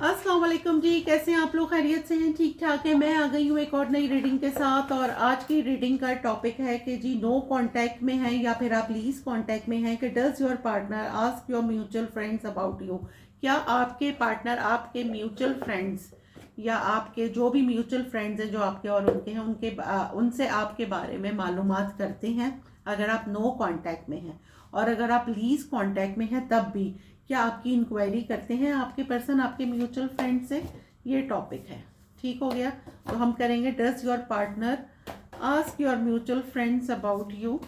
अस्सलाम वालेकुम जी, कैसे हैं आप लोग? खैरियत से हैं? ठीक ठाक है। मैं आ गई हूँ एक और नई रीडिंग के साथ। और आज की रीडिंग का टॉपिक है कि जी नो कांटेक्ट में है या फिर आप लीज कांटेक्ट में हैं कि does your partner ask your mutual friends about you. क्या आपके पार्टनर आपके म्यूचुअल फ्रेंड्स या आपके जो भी म्यूचुअल फ्रेंड्स हैं जो आपके और उनके हैं उनसे आपके बारे में मालूमात करते हैं अगर आप नो कांटेक्ट में हैं? और अगर आप लीज कांटेक्ट में हैं तब भी क्या आपकी इंक्वायरी करते हैं आपके पर्सन आपके म्यूचुअल फ्रेंड से? ये टॉपिक है। ठीक हो गया। तो हम करेंगे does your partner ask your mutual friends about you.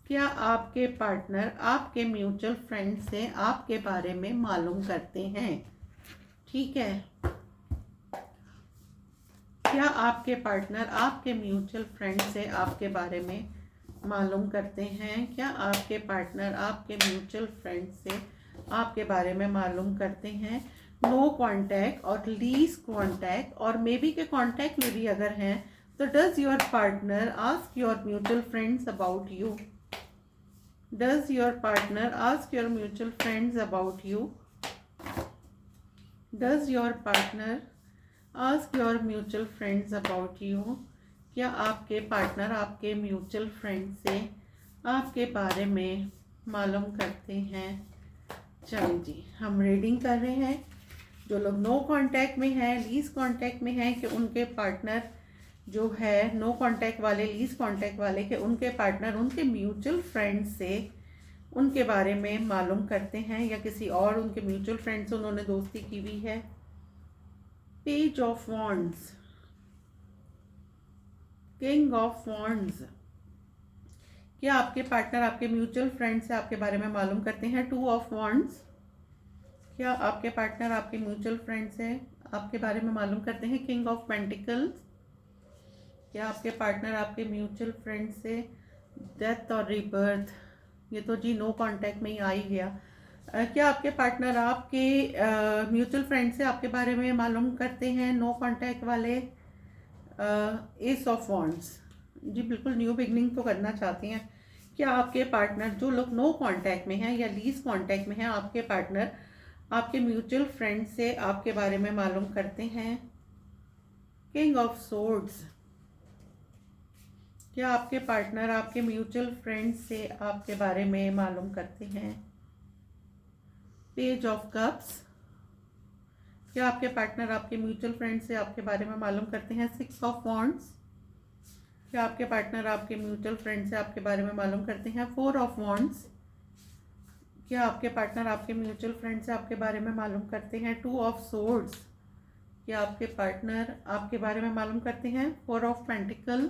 क्या आपके पार्टनर आपके म्यूचुअल फ्रेंड से आपके बारे में मालूम करते हैं? ठीक है। क्या आपके पार्टनर आपके म्यूचुअल फ्रेंड से आपके बारे में मालूम करते हैं? क्या आपके पार्टनर आपके म्यूचुअल फ्रेंड से आपके बारे में मालूम करते हैं? नो कांटेक्ट और लीज कांटेक्ट और मे बी के कांटेक्ट में भी अगर हैं तो does your partner ask your mutual friends about you? Does your partner ask your mutual friends about you? Does your partner ask your mutual friends about you? क्या आपके partner आपके mutual friend से आपके बारे में मालूम करते हैं? चलिए जी, हम रीडिंग कर रहे हैं। जो लोग नो कांटेक्ट में हैं, लीज कांटेक्ट में हैं, कि उनके पार्टनर जो है नो कांटेक्ट वाले, लीज कांटेक्ट वाले, कि उनके पार्टनर उनके म्यूचुअल फ्रेंड से उनके बारे में मालूम करते हैं या किसी और उनके म्यूचुअल फ्रेंड से उन्होंने दोस्ती की हुई है। Page of wands, king of wands. क्या आपके पार्टनर आपके म्यूचुअल फ्रेंड से आपके बारे में मालूम करते हैं? Two of wands. क्या आपके पार्टनर आपके म्यूचुअल फ्रेंड से आपके बारे में मालूम करते हैं? King of pentacles. क्या आपके पार्टनर आपके म्यूचुअल फ्रेंड से डेथ और रीबर्थ, ये तो जी नो कांटेक्ट में ही आ ही गया। क्या आपके पार्टनर आपके म्यूचुअल फ्रेंड से आपके बारे में मालूम करते हैं? नो कांटेक्ट वाले। एस ऑफ वॉन्ड्स, जी बिल्कुल न्यू बिगनिंग तो करना चाहती हैं। क्या आपके पार्टनर जो लोग नो कांटेक्ट में हैं या लीज कांटेक्ट में हैं, आपके पार्टनर आपके म्यूचुअल फ्रेंड से आपके बारे में मालूम करते हैं? King of swords. क्या आपके पार्टनर आपके म्यूचुअल फ्रेंड से आपके बारे में मालूम करते हैं? Page of cups. क्या आपके पार्टनर आपके म्यूचुअल फ्रेंड से आपके बारे में मालूम करते हैं? Six of wands. क्या आपके पार्टनर आपके म्यूचुअल फ्रेंड से आपके बारे में मालूम करते हैं? Four of wands. क्या आपके पार्टनर आपके म्यूचुअल फ्रेंड से आपके बारे में मालूम करते हैं? Two of swords. क्या आपके पार्टनर आपके बारे में मालूम करते हैं? Four of pentacle.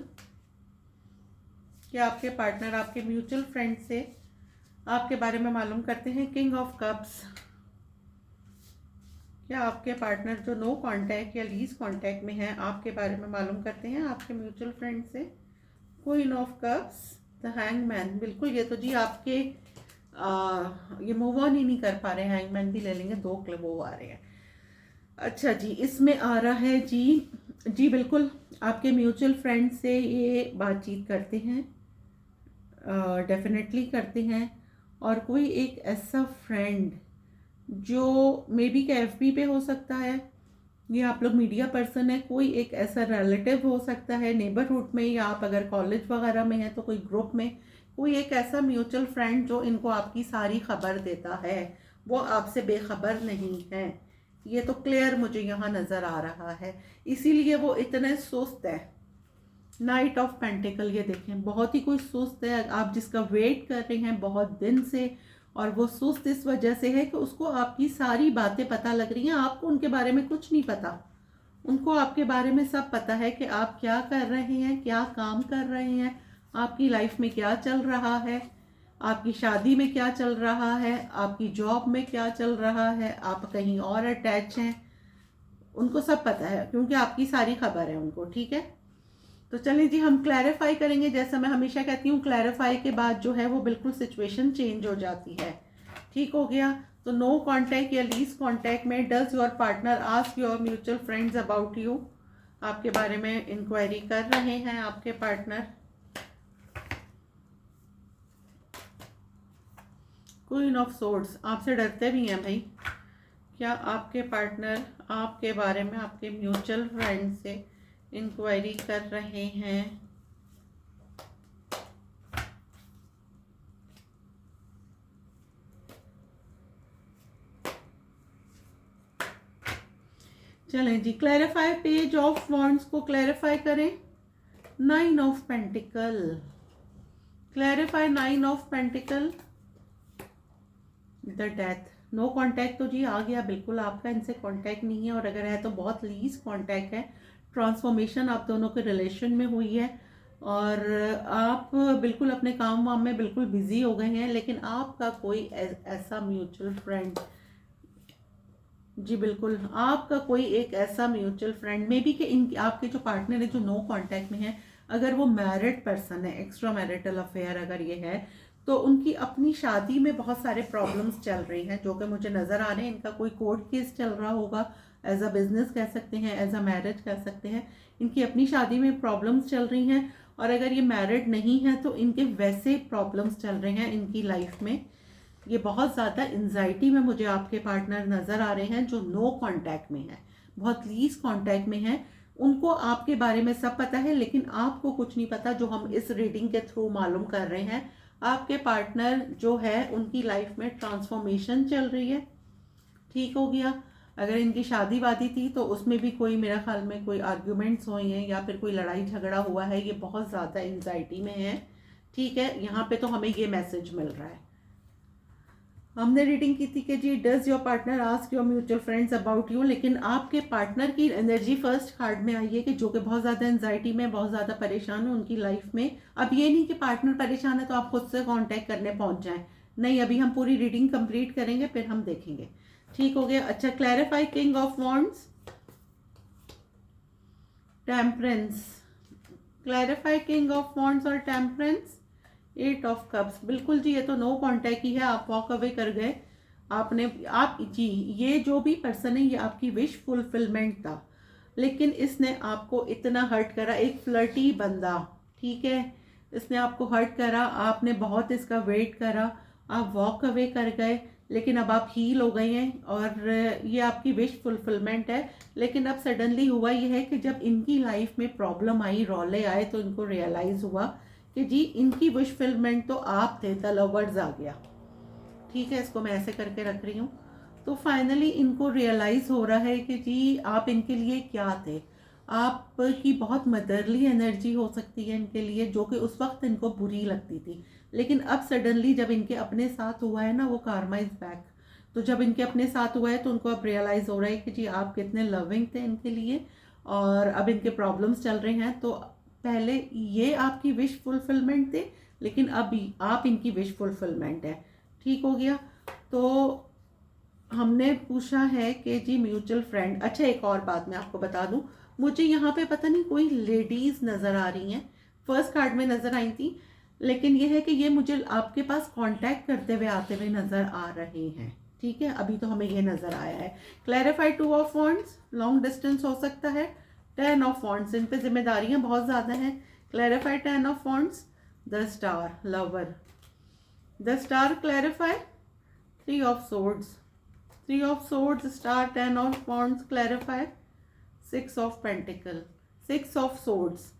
क्या आपके पार्टनर आपके म्यूचुअल फ्रेंड से आपके बारे में मालूम करते हैं? King of cups. क्या आपके पार्टनर जो नो कांटेक्ट या लीज कांटेक्ट में हैं आपके बारे में मालूम करते हैं आपके म्यूचुअल फ्रेंड से? Queen of cups, the hangman. बिल्कुल, ये तो जी आपके ये मूव ऑन ही नहीं कर पा रहे हैं। हैंगमैन भी ले लेंगे, दो क्लब वो आ रहे हैं। अच्छा जी, इसमें आ रहा है जी बिल्कुल आपके म्यूचुअल फ्रेंड से ये बातचीत करते हैं, डेफिनेटली करते हैं। और कोई एक ऐसा फ्रेंड जो मे बी के एफबी पे हो सकता है, ये आप लोग मीडिया पर्सन है, कोई एक ऐसा रिलेटिव हो सकता है नेबरहुड में, या आप अगर कॉलेज वगैरह में हैं तो कोई ग्रुप में कोई एक ऐसा म्यूचुअल फ्रेंड जो इनको आपकी सारी खबर देता है, वो आपसे बेखबर नहीं है। ये तो क्लियर मुझे यहाँ नज़र आ रहा है, इसीलिए वो इतने सुस्त है। नाइट ऑफ पेंटिकल, ये देखें बहुत ही कोई सुस्त है, आप जिसका वेट कर रहे हैं बहुत दिन से, और वो सुस्त इस वजह से है कि उसको आपकी सारी बातें पता लग रही हैं, आपको उनके बारे में कुछ नहीं पता। उनको आपके बारे में सब पता है कि आप क्या कर रहे हैं, क्या काम कर रहे हैं, आपकी लाइफ में क्या चल रहा है, आपकी शादी में क्या चल रहा है, आपकी जॉब में क्या चल रहा है, आप कहीं और अटैच हैं, उनको सब पता है क्योंकि आपकी सारी खबर है उनको। ठीक है, तो चलिए जी हम क्लैरिफाई करेंगे। जैसा मैं हमेशा कहती हूँ, क्लैरिफाई के बाद जो है वो बिल्कुल सिचुएशन चेंज हो जाती है। ठीक हो गया। तो नो कांटेक्ट या लीज कांटेक्ट में does your partner ask your mutual friends about you? आपके बारे में इंक्वायरी कर रहे हैं आपके पार्टनर। क्वीन ऑफ सोर्ड्स, आपसे डरते भी हैं भाई। क्या आपके पार्टनर आपके बारे में आपके म्यूचुअल फ्रेंड से इंक्वायरी कर रहे हैं? चलें जी, क्लैरिफाई पेज ऑफ वॉन्ड्स को क्लैरिफाई करें। 9 of pentacle, clarify 9 of pentacle, the death. No contact तो जी आ गया, बिल्कुल आपका इनसे कांटेक्ट नहीं है, और अगर है तो बहुत लीज कांटेक्ट है। ट्रांसफॉर्मेशन आप दोनों के रिलेशन में हुई है और आप बिल्कुल अपने काम वाम में बिल्कुल बिजी हो गए हैं, लेकिन आपका कोई ऐसा म्यूचुअल फ्रेंड, जी बिल्कुल, आपका कोई एक ऐसा म्यूचुअल फ्रेंड मे बी कि इन आपके जो पार्टनर है जो नो कांटेक्ट में है, अगर वो मैरिड पर्सन है, एक्स्ट्रा मैरिटल अफेयर अगर ये है, तो उनकी अपनी शादी में बहुत सारे प्रॉब्लम्स चल रही हैं जो कि मुझे नज़र आ रहे हैं। इनका कोई कोर्ट केस चल रहा होगा, एज अ बिजनेस कह सकते हैं, एज अ मैरिज कह सकते हैं। इनकी अपनी शादी में प्रॉब्लम्स चल रही हैं, और अगर ये मैरिड नहीं है तो इनके वैसे प्रॉब्लम्स चल रहे हैं इनकी लाइफ में। ये बहुत ज़्यादा एंजाइटी में मुझे आपके पार्टनर नज़र आ रहे हैं जो नो कांटेक्ट में है, बहुत लीज कांटेक्ट में है। उनको आपके बारे में सब पता है, लेकिन आपको कुछ नहीं पता, जो हम इस रीडिंग के थ्रू मालूम कर रहे हैं। आपके पार्टनर जो है उनकी लाइफ में ट्रांसफॉर्मेशन चल रही है, ठीक हो गया। अगर इनकी शादी वादी थी तो उसमें भी कोई, मेरा ख्याल में कोई आर्ग्यूमेंट्स हुए हैं या फिर कोई लड़ाई झगड़ा हुआ है। ये बहुत ज़्यादा एंजाइटी में है, ठीक है। यहाँ पे तो हमें ये मैसेज मिल रहा है। हमने रीडिंग की थी कि जी does your partner ask your mutual friends about you, लेकिन आपके पार्टनर की एनर्जी फर्स्ट कार्ड में आई है कि जो कि बहुत ज़्यादा एंजाइटी में, बहुत ज़्यादा परेशान है उनकी लाइफ में। अब ये नहीं कि पार्टनर परेशान है तो आप खुद से कांटेक्ट करने पहुंच जाएं, नहीं, अभी हम पूरी रीडिंग कंप्लीट करेंगे फिर हम देखेंगे, ठीक हो गया। अच्छा, clarify king of wands, temperance, clarify king of wands और टेम्परेंस, 8 ऑफ कप्स। बिल्कुल जी, ये तो नो कांटेक्ट ही है, आप वॉक अवे कर गए। आपने आप जी, ये जो भी पर्सन है ये आपकी विश फुलफिलमेंट था, लेकिन इसने आपको इतना हर्ट करा, एक फ्लर्टी बंदा, ठीक है, इसने आपको हर्ट करा, आपने बहुत इसका वेट करा, आप वॉक अवे कर गए, लेकिन अब आप हील हो गए हैं और ये आपकी विश फुलफिलमेंट है। लेकिन अब सडनली हुआ ये है कि जब इनकी लाइफ में प्रॉब्लम आई, रौले आए, तो इनको रियलाइज़ हुआ कि जी इनकी विश फुलफिलमेंट तो आप थे, द लवर्स आ गया, ठीक है। इसको मैं ऐसे करके रख रही हूँ। तो फाइनली इनको रियलाइज हो रहा है कि जी आप इनके लिए क्या थे। आपकी बहुत मदरली एनर्जी हो सकती है इनके लिए, जो कि उस वक्त इनको बुरी लगती थी, लेकिन अब सडनली जब इनके अपने साथ हुआ है ना, वो कार्मा इज बैक। तो जब इनके अपने साथ हुआ है तो उनको अब रियलाइज हो रहा है कि जी आप कितने लविंग थे इनके लिए, और अब इनके प्रॉब्लम्स चल रहे हैं। तो पहले ये आपकी विश फुलफिलमेंट थे, लेकिन अब आप इनकी विश फुलफिलमेंट है, ठीक हो गया। तो हमने पूछा है कि जी म्यूचुअल फ्रेंड। अच्छा, एक और बात मैं आपको बता दूं, मुझे यहाँ पे पता नहीं कोई लेडीज नज़र आ रही हैं, फर्स्ट कार्ड में नज़र आई थी, लेकिन ये है कि ये मुझे आपके पास कांटेक्ट करते हुए आते हुए नज़र आ रहे हैं, ठीक है। अभी तो हमें ये नज़र आया है। Clarify 2 of wands, long distance हो सकता है। 10 ऑफ वॉन्ड्स, इन पे जिम्मेदारियाँ बहुत ज़्यादा हैं। Clarify 10 of wands, the star, lover, the star clarify. 3 of swords, 3 of swords, star, 10 of wands clarify. 6 of pentacle, 6 of swords.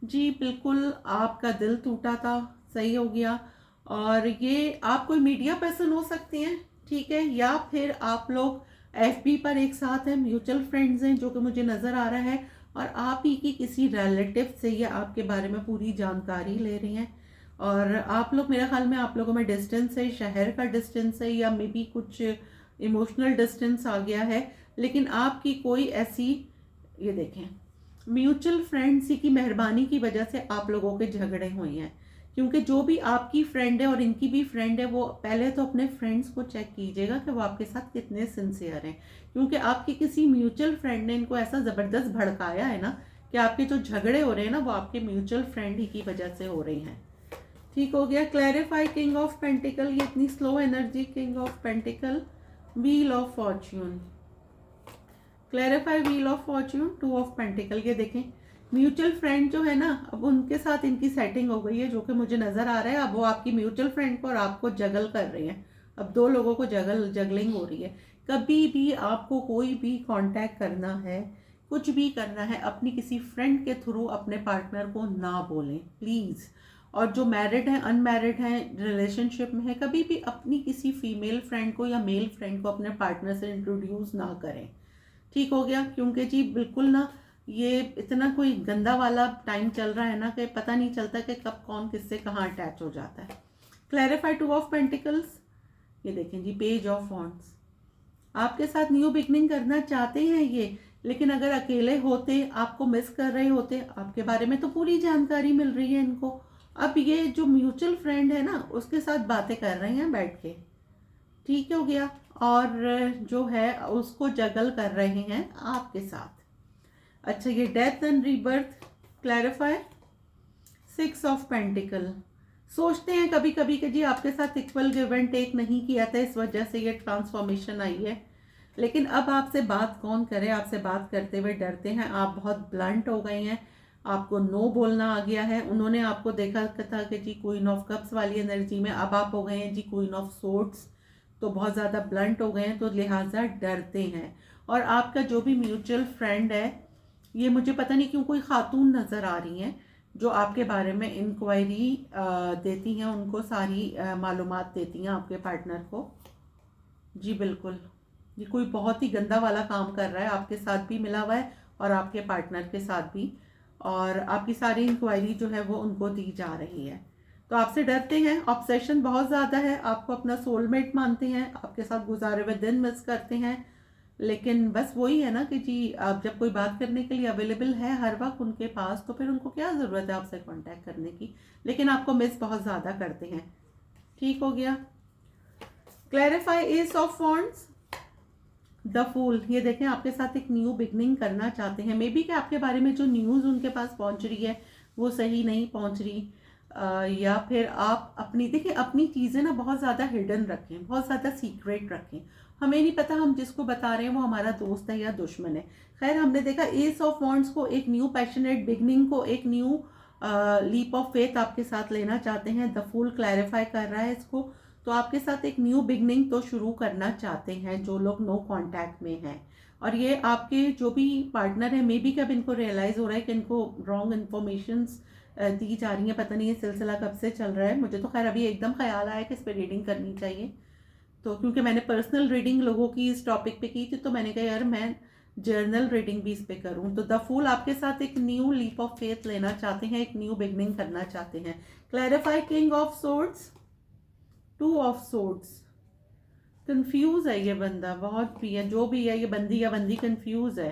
जी बिल्कुल, आपका दिल टूटा था, सही हो गया। और ये आप कोई मीडिया पर्सन हो सकती हैं, ठीक है, या फिर आप लोग एफबी पर एक साथ हैं, म्यूचुअल फ्रेंड्स हैं, जो कि मुझे नज़र आ रहा है, और आप ही की किसी रिलेटिव से ये आपके बारे में पूरी जानकारी ले रही हैं। और आप लोग, मेरा ख्याल में आप लोगों में डिस्टेंस है, शहर का डिस्टेंस है, या मे बी कुछ इमोशनल डिस्टेंस आ गया है, लेकिन आपकी कोई ऐसी, ये देखें, म्यूचुअल फ्रेंड्स की मेहरबानी की वजह से आप लोगों के झगड़े हुए हैं। क्योंकि जो भी आपकी फ्रेंड है और इनकी भी फ्रेंड है, वो पहले तो अपने फ्रेंड्स को चेक कीजिएगा कि वो आपके साथ कितने सिंसियर हैं, क्योंकि आपकी किसी म्यूचुअल फ्रेंड ने इनको ऐसा ज़बरदस्त भड़काया है ना कि आपके जो झगड़े हो रहे हैं ना, वो आपके म्यूचुअल फ्रेंड ही की वजह से हो रही हैं, ठीक हो गया। क्लैरिफाई किंग ऑफ पेंटिकल, ये इतनी slow energy, king of pentacle, wheel of Fortune, clarify wheel of Fortune, 2 of pentacle. ये देखें, म्यूचुअल फ्रेंड जो है ना, अब उनके साथ इनकी सेटिंग हो गई है, जो कि मुझे नज़र आ रहा है। अब वो आपकी म्यूचुअल फ्रेंड को और आपको जगल कर रही हैं, अब दो लोगों को जगलिंग हो रही है। कभी भी आपको कोई भी कांटेक्ट करना है, कुछ भी करना है, अपनी किसी फ्रेंड के थ्रू अपने पार्टनर को ना बोलें प्लीज़। और जो मैरिड हैं, अनमैरिड हैं, रिलेशनशिप में है, कभी भी अपनी किसी फीमेल फ्रेंड को या मेल फ्रेंड को अपने पार्टनर से इंट्रोड्यूस ना करें। ठीक हो गया? क्योंकि जी बिल्कुल ना, ये इतना कोई गंदा वाला टाइम चल रहा है ना कि पता नहीं चलता कि कब कौन किससे कहाँ अटैच हो जाता है। क्लैरिफाई 2 ऑफ पेंटिकल्स, ये देखें जी, पेज ऑफ वॉन्ड्स। आपके साथ न्यू बिगनिंग करना चाहते हैं ये, लेकिन अगर अकेले होते, आपको मिस कर रहे होते, आपके बारे में तो पूरी जानकारी मिल रही है इनको। अब ये जो म्यूचुअल फ्रेंड है ना, उसके साथ बातें कर रहे हैं बैठ के, ठीक हो गया, और जो है उसको जगल कर रहे हैं आपके साथ। अच्छा, ये death and rebirth, clarify 6 of pentacle. सोचते हैं कभी कभी कि जी आपके साथ इक्वल गिव एंड टेक नहीं किया था, इस वजह से ये ट्रांसफॉर्मेशन आई है। लेकिन अब आपसे बात कौन करे, आपसे बात करते हुए डरते हैं, आप बहुत ब्लंट हो गए हैं, आपको नो बोलना आ गया है। उन्होंने आपको देखा था कि जी क्वीन ऑफ कप्स वाली एनर्जी में, अब आप हो गए हैं जी क्वीन ऑफ सोर्ड्स, तो बहुत ज़्यादा ब्लंट हो गए हैं, तो लिहाजा डरते हैं। और आपका जो भी म्यूचुअल फ्रेंड है, ये मुझे पता नहीं क्यों कोई खातून नज़र आ रही हैं जो आपके बारे में इंक्वायरी देती हैं, उनको सारी मालूमात देती हैं आपके पार्टनर को। जी बिल्कुल, ये कोई बहुत ही गंदा वाला काम कर रहा है, आपके साथ भी मिला हुआ है और आपके पार्टनर के साथ भी, और आपकी सारी इंक्वायरी जो है वो उनको दी जा रही है। तो आपसे डरते हैं, ऑब्सेशन बहुत ज़्यादा है, आपको अपना सोलमेट मानते हैं, आपके साथ गुजारे हुए दिन मिस करते हैं। लेकिन बस वही है ना कि जी आप जब कोई बात करने के लिए अवेलेबल है हर वक्त उनके पास, तो फिर उनको क्या ज़रूरत है आपसे कांटेक्ट करने की, लेकिन आपको मिस बहुत ज़्यादा करते हैं। ठीक हो गया? Clarify ace of wands, the fool. ये देखें, आपके साथ एक न्यू बिगनिंग करना चाहते हैं। मे बी कि आपके बारे में जो न्यूज़ उनके पास पहुंच रही है वो सही नहीं पहुंच रही, या फिर आप अपनी, देखिए अपनी चीज़ें ना बहुत ज़्यादा हिडन रखें, बहुत ज़्यादा सीक्रेट रखें। हमें नहीं पता हम जिसको बता रहे हैं वो हमारा दोस्त है या दुश्मन है। खैर, हमने देखा एस ऑफ वॉन्ड्स को एक न्यू पैशनेट बिगनिंग को, एक न्यू लीप ऑफ फेथ आपके साथ लेना चाहते हैं। द फूल क्लैरिफाई कर रहा है इसको। तो आपके साथ एक न्यू बिगनिंग तो शुरू करना चाहते हैं जो लोग नो कांटेक्ट में हैं। और ये आपके जो भी पार्टनर है, मे बी कब इनको रियलाइज़ हो रहा है कि इनको रॉन्ग इन्फॉर्मेशंस दी जा रही हैं। पता नहीं ये सिलसिला कब से चल रहा है, मुझे तो खैर अभी एकदम ख्याल आया कि इस पर रीडिंग करनी चाहिए। तो क्योंकि मैंने पर्सनल रीडिंग लोगों की इस टॉपिक पे की थी, तो मैंने कहा यार मैं जर्नल रीडिंग भी इस पे करूं। तो द फूल आपके साथ एक न्यू लीप ऑफ फेथ लेना चाहते हैं, एक न्यू बिगनिंग करना चाहते हैं। Clarify king of swords, 2 of swords. Confuse है ये बंदा, बहुत भी है, जो भी है ये बंदी या बंदी कंफ्यूज है।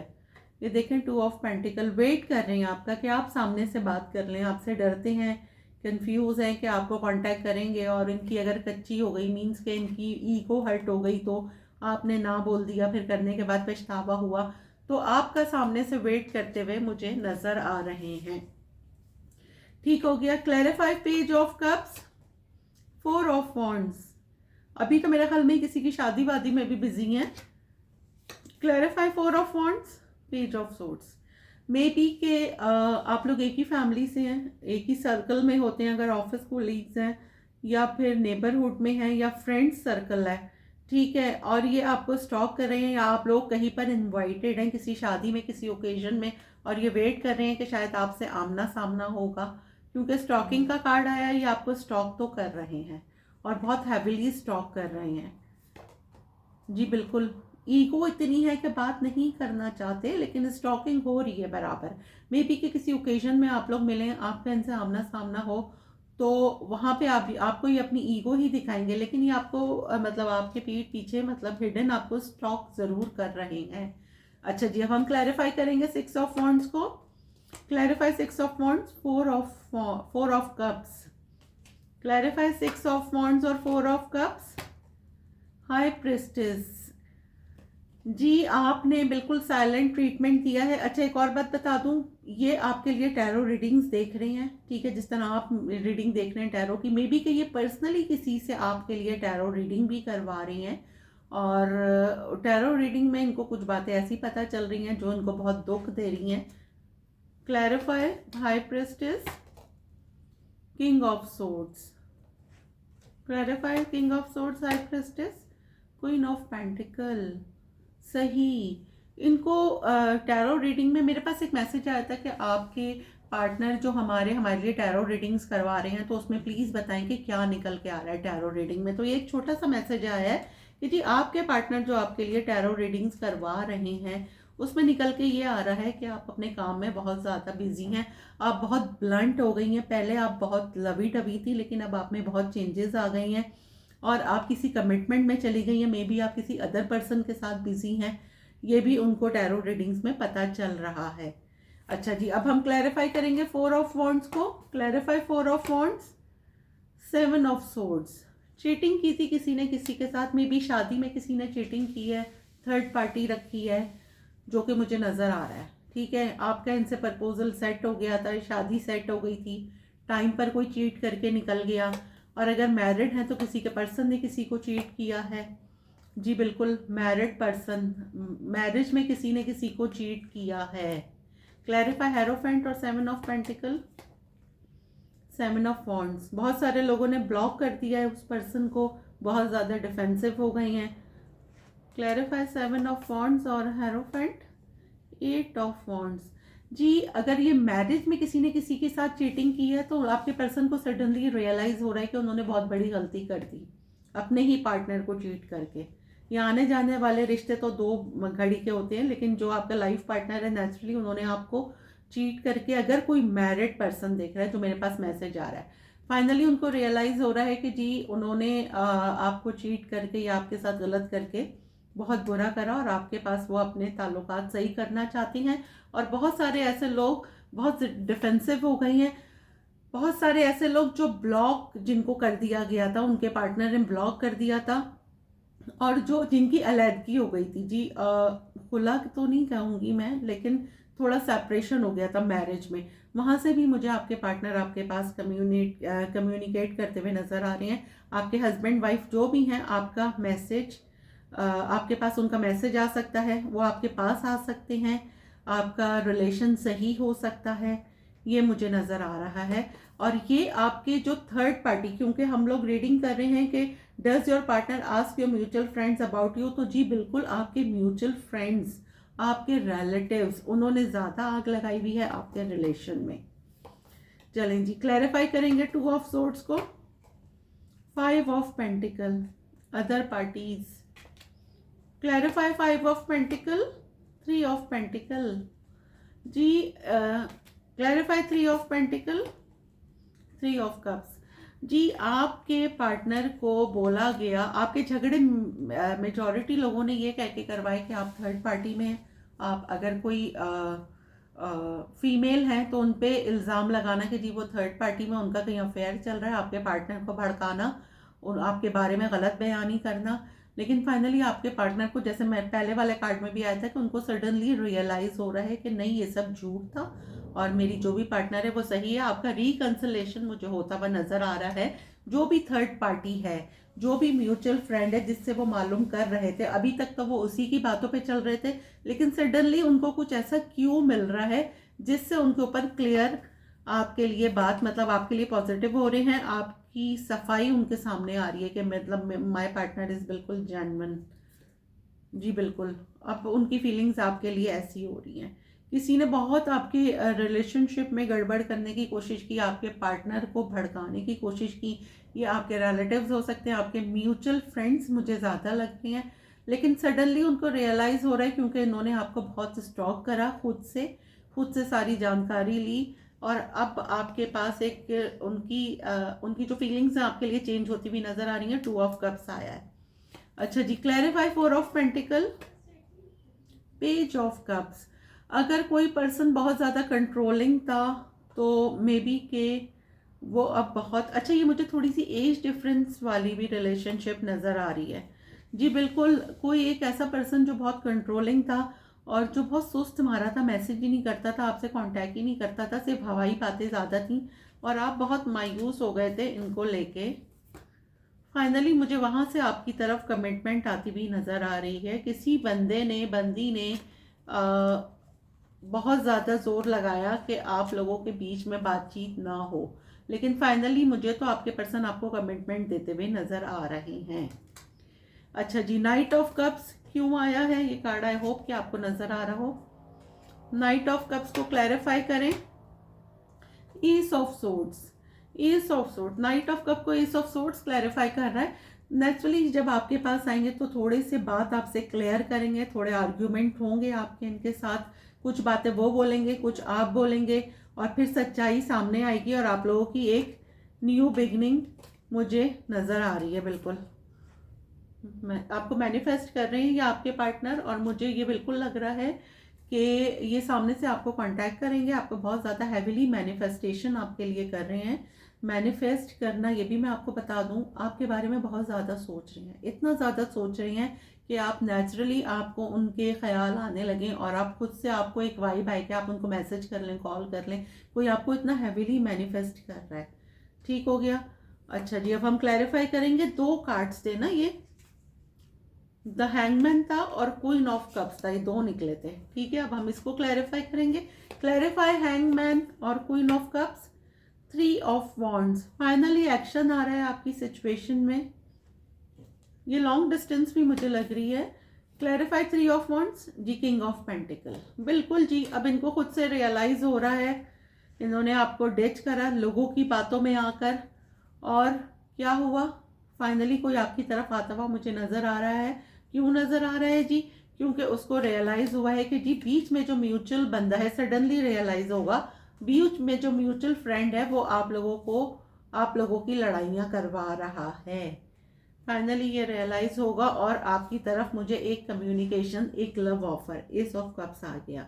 ये देखें, 2 ऑफ पेंटिकल, वेट कर रहे हैं आपका कि आप सामने से बात कर लें, आपसे डरते हैं, कंफ्यूज हैं कि आपको कांटेक्ट करेंगे, और इनकी अगर कच्ची हो गई, मींस के इनकी ईगो हर्ट हो गई, तो आपने ना बोल दिया, फिर करने के बाद पछतावा हुआ, तो आपका सामने से वेट करते हुए मुझे नजर आ रहे हैं। ठीक हो गया? Clarify page of cups, 4 of wands. अभी तो मेरे ख्याल में किसी की शादी वादी में भी बिजी हैं। Clarify 4 of wands, page of swords. May be के आप लोग एक ही फैमिली से हैं, एक ही सर्कल में होते हैं, अगर ऑफिस कोलीग्स हैं, या फिर नेबरहुड में हैं, या फ्रेंड्स सर्कल है, ठीक है, और ये आपको स्टॉक कर रहे हैं, या आप लोग कहीं पर इनवाइटेड हैं किसी शादी में, किसी ओकेजन में, और ये वेट कर रहे हैं कि शायद आपसे आमना सामना होगा, क्योंकि स्टॉकिंग का कार्ड आया है, ये आपको स्टॉक तो कर रहे हैं और बहुत हैविली स्टॉक कर रहे हैं। जी बिल्कुल, ईगो इतनी है कि बात नहीं करना चाहते, लेकिन स्टॉकिंग हो रही है बराबर। मे बी कि किसी ओकेजन में आप लोग मिलें, आपका इनसे आमना सामना हो, तो वहाँ पे आपको ये अपनी ईगो ही दिखाएंगे, लेकिन ये आपको मतलब आपके पीठ पीछे, मतलब हिडन आपको स्टॉक ज़रूर कर रहे हैं। अच्छा जी, अब हम क्लैरिफाई करेंगे 6 ऑफ वॉन्ड्स को। Clarify 6 of wands, 4 of cups. Clarify 6 of wands और 4 ऑफ कप्स। हाई प्रेस्टिस, जी आपने बिल्कुल साइलेंट ट्रीटमेंट दिया है। अच्छा, एक और बात बता दूं, ये आपके लिए टैरो रीडिंग्स देख रहे हैं, ठीक है, जिस तरह आप रीडिंग देख रहे हैं टैरो की, मे बी कि ये पर्सनली किसी से आपके लिए टैरो रीडिंग भी करवा रही हैं, और टैरो रीडिंग में इनको कुछ बातें ऐसी पता चल रही हैं जो इनको बहुत दुख दे रही हैं। Clarify high prestige, king of swords. Clarify king of swords, high priestess, queen of pentacle. सही। इनको टैरो रीडिंग में मेरे पास एक मैसेज आया था कि आपके पार्टनर जो हमारे लिए टैरो रीडिंग्स करवा रहे हैं, तो उसमें प्लीज़ बताएं कि क्या निकल के आ रहा है टैरो रीडिंग में। तो ये एक छोटा सा मैसेज आया है कि जी आपके पार्टनर जो आपके लिए टैरो रीडिंग्स करवा रहे हैं, उसमें निकल के ये आ रहा है कि आप अपने काम में बहुत ज़्यादा बिजी हैं, आप बहुत ब्लंट हो गई हैं। पहले आप बहुत लवी टवी थी, लेकिन अब आप में बहुत चेंजेस आ गई हैं और आप किसी कमिटमेंट में चली गई हैं। मे बी आप किसी अदर पर्सन के साथ बिजी हैं, ये भी उनको टैरो रीडिंग्स में पता चल रहा है। अच्छा जी, अब हम क्लैरिफाई करेंगे 4 ऑफ वॉन्ड्स को। Clarify 4 of wands, 7 of swords. Cheating की थी किसी ने किसी के साथ, मे बी शादी में किसी ने चीटिंग की है, थर्ड पार्टी रखी है, जो कि मुझे नज़र आ रहा है। ठीक है, आपका इनसे प्रपोजल सेट हो गया था, शादी सेट हो गई थी, टाइम पर कोई चीट करके निकल गया। और अगर मैरिड हैं तो किसी के पर्सन ने किसी को चीट किया है। जी बिल्कुल, मैरिड पर्सन, मैरिज में किसी ने किसी को चीट किया है। क्लैरिफाई हेरोफेंट और 7 ऑफ पेंटिकल, 7 ऑफ वॉन्ड्स। बहुत सारे लोगों ने ब्लॉक कर दिया है उस पर्सन को, बहुत ज़्यादा डिफेंसिव हो गई हैं। क्लैरिफाई 7 ऑफ वॉन्ड्स और हेरोफेंट, 8 ऑफ वॉन्ड्स। जी अगर ये मैरिज में किसी ने किसी के साथ चीटिंग की है, तो आपके पर्सन को सडनली रियलाइज हो रहा है कि उन्होंने बहुत बड़ी गलती कर दी अपने ही पार्टनर को चीट करके। ये आने जाने वाले रिश्ते तो 2 घड़ी के होते हैं, लेकिन जो आपका लाइफ पार्टनर है, नेचुरली उन्होंने आपको चीट करके, अगर कोई मैरिड पर्सन देख रहा है, जो मेरे पास मैसेज आ रहा है, फाइनली उनको रियलाइज हो रहा है कि जी उन्होंने आपको चीट करके या आपके साथ गलत करके बहुत बुरा करा, और आपके पास वो अपने ताल्लुकात सही करना चाहती हैं। और बहुत सारे ऐसे लोग बहुत डिफेंसिव हो गए हैं, बहुत सारे ऐसे लोग जो ब्लॉक जिनको कर दिया गया था, उनके पार्टनर ने ब्लॉक कर दिया था, और जो जिनकी अलैदगी हो गई थी। जी खुला तो नहीं कहूँगी मैं, लेकिन थोड़ा सेपरेशन हो गया था मैरिज में, वहाँ से भी मुझे आपके पार्टनर आपके पास कम्युनिकेट करते हुए नज़र आ रहे हैं। आपके हस्बैंड वाइफ जो भी हैं, आपका मैसेज आपके पास उनका मैसेज आ सकता है, वो आपके पास आ सकते हैं, आपका रिलेशन सही हो सकता है, ये मुझे नज़र आ रहा है। और ये आपके जो थर्ड पार्टी, क्योंकि हम लोग रीडिंग कर रहे हैं कि does your partner ask your mutual friends about you, तो जी बिल्कुल आपके म्यूचुअल फ्रेंड्स, आपके रिलेटिव्स, उन्होंने ज़्यादा आग लगाई हुई है आपके रिलेशन में। चलें जी, क्लैरिफाई करेंगे 2 ऑफ सोर्ड्स को। 5 of pentacle, other parties. Clarify 5 of pentacle, 3 of pentacle. जी clarify 3 of pentacle, 3 of cups. जी आपके पार्टनर को बोला गया, आपके झगड़े मेजॉरिटी लोगों ने ये कह के करवाए कि आप थर्ड पार्टी में हैं। आप अगर कोई फीमेल हैं तो उन पे इल्ज़ाम लगाना कि जी वो थर्ड पार्टी में, उनका कहीं अफेयर चल रहा है, आपके पार्टनर को भड़काना और आपके बारे में गलत बयानी करना। लेकिन फाइनली आपके पार्टनर को, जैसे मैं पहले वाले कार्ड में भी आया था, कि उनको सडनली रियलाइज हो रहा है कि नहीं ये सब झूठ था और मेरी जो भी पार्टनर है वो सही है। आपका रिकंसिलेशन मुझे होता हुआ नजर आ रहा है। जो भी थर्ड पार्टी है, जो भी म्यूचुअल फ्रेंड है जिससे वो मालूम कर रहे थे, अभी तक तो वो उसी की बातों पे चल रहे थे, लेकिन सडनली उनको कुछ ऐसा क्यों मिल रहा है जिससे उनके ऊपर क्लियर आपके लिए बात, मतलब आपके लिए पॉजिटिव हो रहे हैं, आपकी सफाई उनके सामने आ रही है कि मतलब माय पार्टनर इज बिल्कुल जेन्युइन। जी बिल्कुल, अब उनकी फीलिंग्स आपके लिए ऐसी हो रही हैं। किसी ने बहुत आपके रिलेशनशिप में गड़बड़ करने की कोशिश की, आपके पार्टनर को भड़काने की कोशिश की। ये आपके रिलेटिव्स हो सकते हैं, आपके म्यूचुअल फ्रेंड्स मुझे ज़्यादा लगते हैं, लेकिन सडनली उनको रियलाइज़ हो रहा है, क्योंकि इन्होंने आपको बहुत स्टॉक करा, खुद से सारी जानकारी ली, और अब आपके पास एक उनकी जो फीलिंग्स हैं आपके लिए चेंज होती हुई नज़र आ रही हैं। 2 ऑफ कप्स आया है। अच्छा जी, clarify 4 of pentacle, page of cups. अगर कोई पर्सन बहुत ज़्यादा कंट्रोलिंग था, तो मे बी के वो अब बहुत अच्छा, ये मुझे थोड़ी सी एज डिफरेंस वाली भी रिलेशनशिप नज़र आ रही है। जी बिल्कुल, कोई एक ऐसा पर्सन जो बहुत कंट्रोलिंग था और जो बहुत सुस्त मारा था, मैसेज ही नहीं करता था, आपसे कांटेक्ट ही नहीं करता था, सिर्फ हवाई बातें ज़्यादा थी, और आप बहुत मायूस हो गए थे इनको लेके। फाइनली मुझे वहाँ से आपकी तरफ कमिटमेंट आती हुई नज़र आ रही है। किसी बंदी ने बहुत ज़्यादा जोर लगाया कि आप लोगों के बीच में बातचीत ना हो, लेकिन फाइनली मुझे तो आपके पर्सन आपको कमिटमेंट देते हुए नज़र आ रहे हैं। अच्छा जी, नाइट ऑफ कप्स क्यों आया है ये कार्ड? आई होप कि आपको नज़र आ रहा हो। नाइट ऑफ कप्स को क्लैरिफाई करें। Ace of swords, ace of sword, knight of cup को ईस ऑफ सोर्ड्स क्लैरिफाई कर रहा है। नेचुरली जब आपके पास आएंगे तो थोड़े से बात आपसे क्लियर करेंगे, थोड़े आर्ग्यूमेंट होंगे आपके इनके साथ, कुछ बातें वो बोलेंगे, कुछ आप बोलेंगे, और फिर सच्चाई सामने आएगी और आप लोगों की एक न्यू बिगनिंग मुझे नज़र आ रही है। बिल्कुल मैं आपको मैनिफेस्ट कर रही हैं ये आपके पार्टनर, और मुझे ये बिल्कुल लग रहा है कि ये सामने से आपको कांटेक्ट करेंगे, आपको बहुत ज़्यादा हैविली मैनिफेस्टेशन आपके लिए कर रहे हैं। मैनिफेस्ट करना, ये भी मैं आपको बता दूं, आपके बारे में बहुत ज़्यादा सोच रही हैं, इतना ज़्यादा सोच रही हैं कि आप नेचुरली आपको उनके ख्याल आने लगें और आप खुद से, आपको एक वाइब आए कि आप उनको मैसेज कर लें, कॉल कर लें, कोई आपको इतना हैविली मैनिफेस्ट कर रहा है। ठीक हो गया। अच्छा जी, अब हम क्लैरिफाई करेंगे। 2 कार्ड्स थे ना ये, द हैंगमैन था और क्वीन ऑफ कप्स था, ये 2 निकले थे। ठीक है, अब हम इसको क्लैरिफाई करेंगे। क्लैरिफाई हैंगमैन और queen of cups. 3 of wands, finally action आ रहा है आपकी सिचुएशन में। ये लॉन्ग डिस्टेंस भी मुझे लग रही है। क्लैरिफाई 3 ऑफ वॉन्ड्स जी, किंग ऑफ पेंटिकल। बिल्कुल जी, अब इनको खुद से रियलाइज हो रहा है, इन्होंने आपको डिच करा लोगों की बातों में आकर, और क्या हुआ, फाइनली कोई आपकी तरफ आता हुआ मुझे नज़र आ रहा है। क्यों नज़र आ रहा है जी? क्योंकि उसको रियलाइज़ हुआ है कि जी बीच में जो म्यूचुअल बंदा है, सडनली रियलाइज़ होगा, बीच में जो म्यूचुअल फ्रेंड है वो आप लोगों की लड़ाइयाँ करवा रहा है। फाइनली ये रियलाइज़ होगा और आपकी तरफ मुझे एक कम्युनिकेशन, एक love offer, ace of cups आ गया,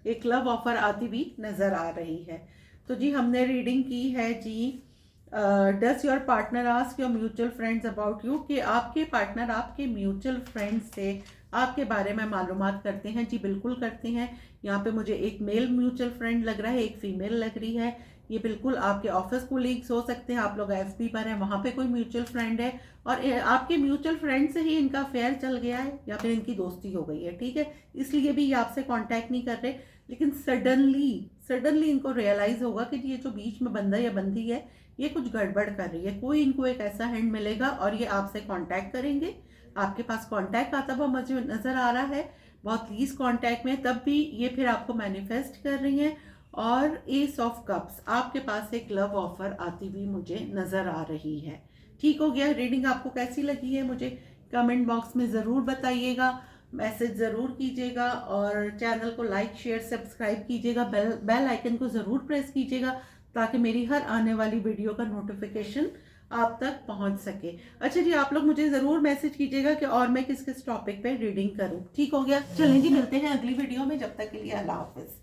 एक लव ऑफर आती भी नज़र आ रही है। तो जी हमने रीडिंग की है जी, does your partner ask your mutual friends about you, कि आपके पार्टनर आपके म्यूचुअल फ्रेंड्स से आपके बारे में मालूमात करते हैं? जी बिल्कुल करते हैं। यहाँ पे मुझे एक मेल म्यूचुअल फ्रेंड लग रहा है, एक फीमेल लग रही है। ये बिल्कुल आपके ऑफिस कोलीग्स हो सकते हैं, आप लोग एफबी पर हैं, वहाँ पे कोई म्यूचुअल फ्रेंड है और आपके म्यूचुअल फ्रेंड से ही इनका अफेयर चल गया है या फिर इनकी दोस्ती हो गई है। ठीक है, इसलिए भी ये आपसे कांटेक्ट नहीं कर रहे, लेकिन सडनली इनको रियलाइज़ होगा कि ये जो बीच में बंदा या बंदी है ये कुछ गड़बड़ कर रही है। कोई इनको एक ऐसा हैंड मिलेगा और ये आपसे कांटेक्ट करेंगे, आपके पास कांटेक्ट आता हुआ मुझे नज़र आ रहा है, बहुत लीज कांटेक्ट में, तब भी ये फिर आपको मैनिफेस्ट कर रही हैं। और एस ऑफ कप्स, आपके पास एक लव ऑफर आती हुई मुझे नज़र आ रही है। ठीक हो गया। रीडिंग आपको कैसी लगी है मुझे कमेंट बॉक्स में ज़रूर बताइएगा, मैसेज ज़रूर कीजिएगा, और चैनल को लाइक शेयर सब्सक्राइब कीजिएगा, बेल आइकन को ज़रूर प्रेस कीजिएगा ताकि मेरी हर आने वाली वीडियो का नोटिफिकेशन आप तक पहुंच सके। अच्छा जी, आप लोग मुझे ज़रूर मैसेज कीजिएगा कि और मैं किस किस टॉपिक पे रीडिंग करूं। ठीक हो गया, चलें जी, मिलते हैं अगली वीडियो में, जब तक के लिए अल्लाह हाफिज़।